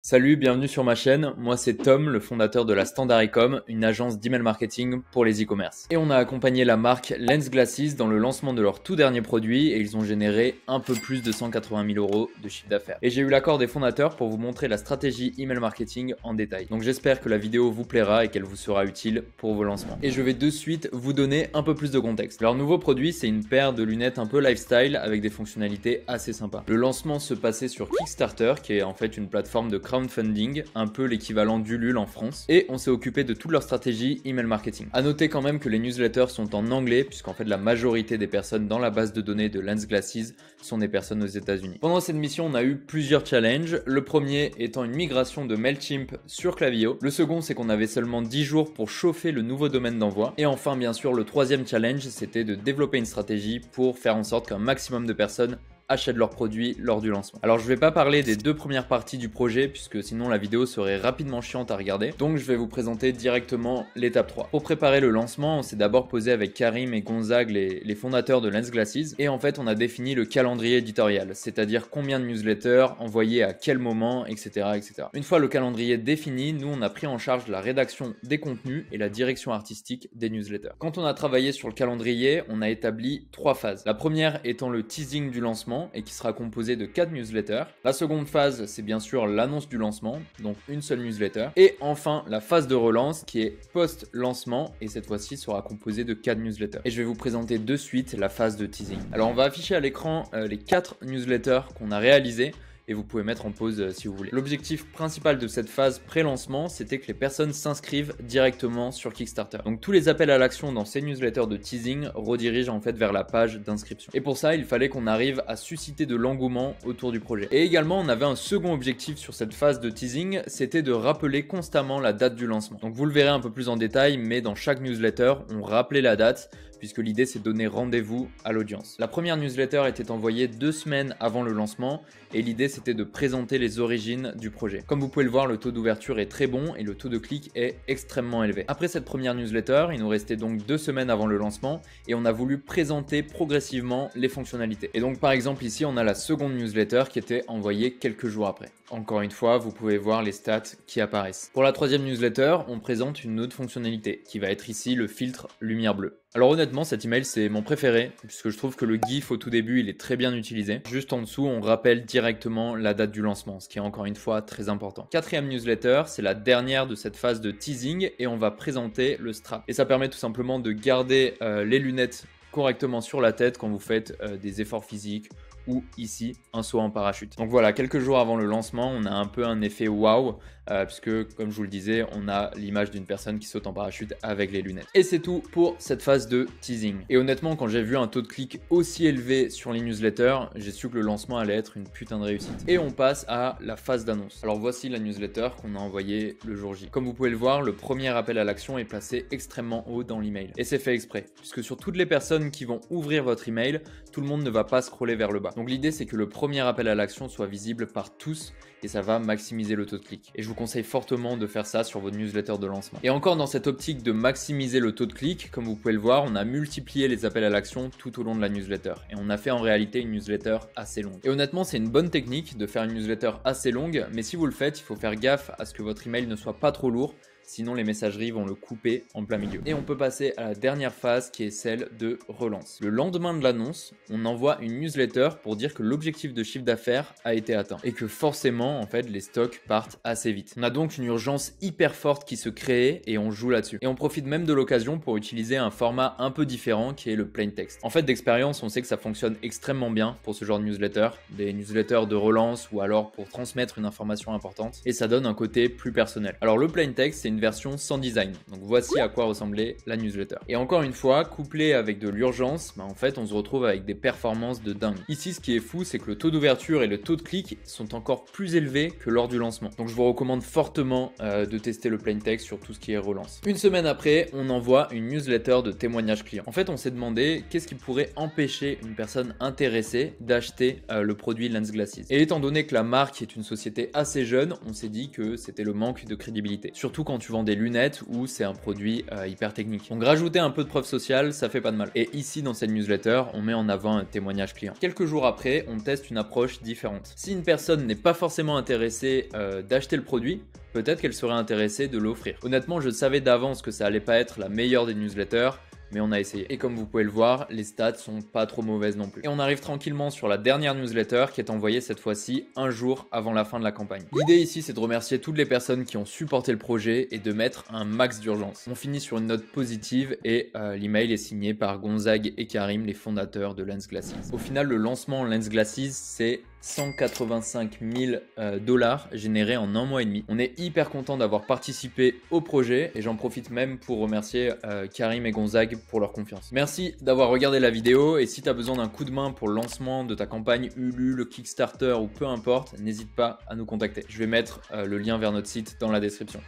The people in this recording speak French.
Salut, bienvenue sur ma chaîne. Moi c'est Tom, le fondateur de la Standard Ecom, une agence d'email marketing pour les e-commerce. Et on a accompagné la marque Lensglasses dans le lancement de leur tout dernier produit et ils ont généré un peu plus de 180 000 € de chiffre d'affaires. Et j'ai eu l'accord des fondateurs pour vous montrer la stratégie email marketing en détail. Donc j'espère que la vidéo vous plaira et qu'elle vous sera utile pour vos lancements. Et je vais de suite vous donner un peu plus de contexte. Leur nouveau produit, c'est une paire de lunettes un peu lifestyle avec des fonctionnalités assez sympas. Le lancement se passait sur Kickstarter, qui est en fait une plateforme de crowdfunding, un peu l'équivalent d'Ulule en France, et on s'est occupé de toute leur stratégie email marketing. A noter quand même que les newsletters sont en anglais, puisqu'en fait la majorité des personnes dans la base de données de Lensglasses sont des personnes aux États-Unis. Pendant cette mission, on a eu plusieurs challenges. Le premier étant une migration de Mailchimp sur Klaviyo. Le second, c'est qu'on avait seulement 10 jours pour chauffer le nouveau domaine d'envoi. Et enfin, bien sûr, le troisième challenge, c'était de développer une stratégie pour faire en sorte qu'un maximum de personnes achètent leurs produits lors du lancement. Alors je vais pas parler des deux premières parties du projet puisque sinon la vidéo serait rapidement chiante à regarder, donc je vais vous présenter directement l'étape 3. Pour préparer le lancement, on s'est d'abord posé avec Karim et Gonzague, les fondateurs de Lensglasses, et en fait on a défini le calendrier éditorial, c'est-à-dire combien de newsletters, envoyer à quel moment, etc., etc. Une fois le calendrier défini, nous on a pris en charge la rédaction des contenus et la direction artistique des newsletters. Quand on a travaillé sur le calendrier, on a établi 3 phases. La première étant le teasing du lancement, et qui sera composé de 4 newsletters. La seconde phase, c'est bien sûr l'annonce du lancement, donc une seule newsletter. Et enfin, la phase de relance qui est post-lancement et cette fois-ci sera composée de 4 newsletters. Et je vais vous présenter de suite la phase de teasing. Alors on va afficher à l'écran les 4 newsletters qu'on a réalisés. Et vous pouvez mettre en pause si vous voulez. L'objectif principal de cette phase pré-lancement, c'était que les personnes s'inscrivent directement sur Kickstarter. Donc tous les appels à l'action dans ces newsletters de teasing redirigent en fait vers la page d'inscription. Et pour ça, il fallait qu'on arrive à susciter de l'engouement autour du projet. Et également, on avait un second objectif sur cette phase de teasing, c'était de rappeler constamment la date du lancement. Donc vous le verrez un peu plus en détail, mais dans chaque newsletter, on rappelait la date, puisque l'idée c'est de donner rendez-vous à l'audience. La première newsletter était envoyée 2 semaines avant le lancement et l'idée c'était de présenter les origines du projet. Comme vous pouvez le voir, le taux d'ouverture est très bon et le taux de clic est extrêmement élevé. Après cette première newsletter, il nous restait donc 2 semaines avant le lancement et on a voulu présenter progressivement les fonctionnalités. Et donc par exemple ici on a la seconde newsletter qui était envoyée quelques jours après. Encore une fois, vous pouvez voir les stats qui apparaissent. Pour la troisième newsletter, on présente une autre fonctionnalité qui va être ici le filtre lumière bleue. Alors honnêtement, cet email c'est mon préféré puisque je trouve que le GIF au tout début il est très bien utilisé. Juste en dessous, on rappelle directement la date du lancement, ce qui est encore une fois très important. Quatrième newsletter, c'est la dernière de cette phase de teasing et on va présenter le strap. Et ça permet tout simplement de garder les lunettes correctement sur la tête quand vous faites des efforts physiques ou ici un saut en parachute. Donc voilà, quelques jours avant le lancement, on a un peu un effet waouh puisque comme je vous le disais, on a l'image d'une personne qui saute en parachute avec les lunettes. Et c'est tout pour cette phase de teasing. Et honnêtement, quand j'ai vu un taux de clic aussi élevé sur les newsletters, j'ai su que le lancement allait être une putain de réussite. Et on passe à la phase d'annonce. Alors voici la newsletter qu'on a envoyée le jour J. Comme vous pouvez le voir, le premier appel à l'action est placé extrêmement haut dans l'email. Et c'est fait exprès, puisque sur toutes les personnes qui vont ouvrir votre email, tout le monde ne va pas scroller vers le bas. Donc l'idée c'est que le premier appel à l'action soit visible par tous et ça va maximiser le taux de clic. Et je vous conseille fortement de faire ça sur vos newsletters de lancement. Et encore dans cette optique de maximiser le taux de clic, comme vous pouvez le voir, on a multiplié les appels à l'action tout au long de la newsletter. Et on a fait en réalité une newsletter assez longue. Et honnêtement, c'est une bonne technique de faire une newsletter assez longue, mais si vous le faites, il faut faire gaffe à ce que votre email ne soit pas trop lourd. Sinon les messageries vont le couper en plein milieu. Et on peut passer à la dernière phase qui est celle de relance. Le lendemain de l'annonce, on envoie une newsletter pour dire que l'objectif de chiffre d'affaires a été atteint et que forcément en fait les stocks partent assez vite. On a donc une urgence hyper forte qui se crée et on joue là-dessus. Et on profite même de l'occasion pour utiliser un format un peu différent qui est le plain text. En fait d'expérience, on sait que ça fonctionne extrêmement bien pour ce genre de newsletter, des newsletters de relance ou alors pour transmettre une information importante et ça donne un côté plus personnel. Alors le plain text, c'est une version sans design. Donc voici à quoi ressemblait la newsletter. Et encore une fois, couplé avec de l'urgence, en fait on se retrouve avec des performances de dingue. Ici ce qui est fou, c'est que le taux d'ouverture et le taux de clic sont encore plus élevés que lors du lancement. Donc je vous recommande fortement de tester le plain text sur tout ce qui est relance. Une semaine après, on envoie une newsletter de témoignages clients. En fait on s'est demandé qu'est-ce qui pourrait empêcher une personne intéressée d'acheter le produit Lensglasses. Et étant donné que la marque est une société assez jeune, on s'est dit que c'était le manque de crédibilité. Surtout quand quand tu vends des lunettes ou c'est un produit hyper technique. Donc rajouter un peu de preuve sociale, ça fait pas de mal. Et ici dans cette newsletter, on met en avant un témoignage client. Quelques jours après, on teste une approche différente. Si une personne n'est pas forcément intéressée d'acheter le produit, peut-être qu'elle serait intéressée de l'offrir. Honnêtement, je savais d'avance que ça allait pas être la meilleure des newsletters, mais on a essayé. Et comme vous pouvez le voir, les stats sont pas trop mauvaises non plus. Et on arrive tranquillement sur la dernière newsletter qui est envoyée cette fois-ci un jour avant la fin de la campagne. L'idée ici, c'est de remercier toutes les personnes qui ont supporté le projet et de mettre un max d'urgence. On finit sur une note positive et l'email est signé par Gonzague et Karim, les fondateurs de Lens Glasses. Au final, le lancement Lens Glasses, c'est 185 000 $ générés en un mois et demi. On est hyper content d'avoir participé au projet et j'en profite même pour remercier Karim et Gonzague pour leur confiance. Merci d'avoir regardé la vidéo et si tu as besoin d'un coup de main pour le lancement de ta campagne Ulule, Kickstarter ou peu importe, n'hésite pas à nous contacter. Je vais mettre le lien vers notre site dans la description.